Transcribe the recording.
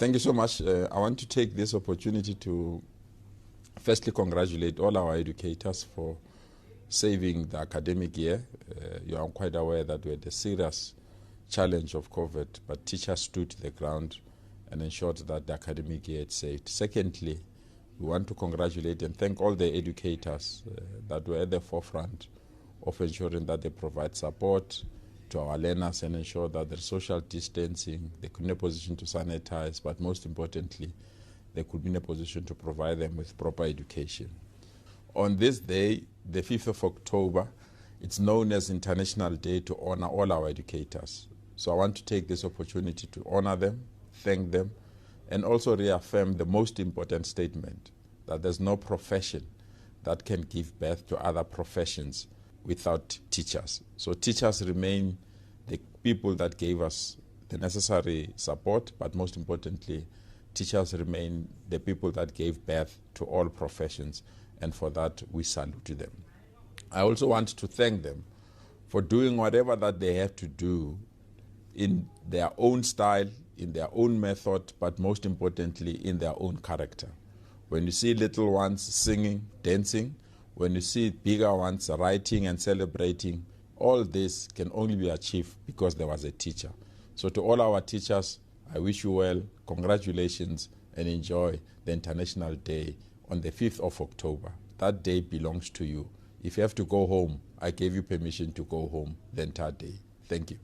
Thank you so much. I want to take this opportunity to firstly congratulate all our educators for saving the academic year. You are quite aware that we had a serious challenge of COVID, but teachers stood to the ground and ensured that the academic year is saved. Secondly, we want to congratulate and thank all the educators that were at the forefront of ensuring that they provide support to our learners and ensure that there's social distancing, they could be in a position to sanitize, but most importantly, they could be in a position to provide them with proper education. On this day, the 5th of October, it's known as International Day to honor all our educators. So I want to take this opportunity to honor them, thank them, and also reaffirm the most important statement, that there's no profession that can give birth to other professions without teachers. So teachers remain the people that gave us the necessary support, but most importantly, teachers remain the people that gave birth to all professions, and for that we salute them. I also want to thank them for doing whatever that they have to do in their own style, in their own method, but most importantly in their own character. When you see little ones singing, dancing, when you see bigger ones writing and celebrating, all this can only be achieved because there was a teacher. So to all our teachers, I wish you well, congratulations, and enjoy the International Day on the 5th of October. That day belongs to you. If you have to go home, I gave you permission to go home the entire day. Thank you.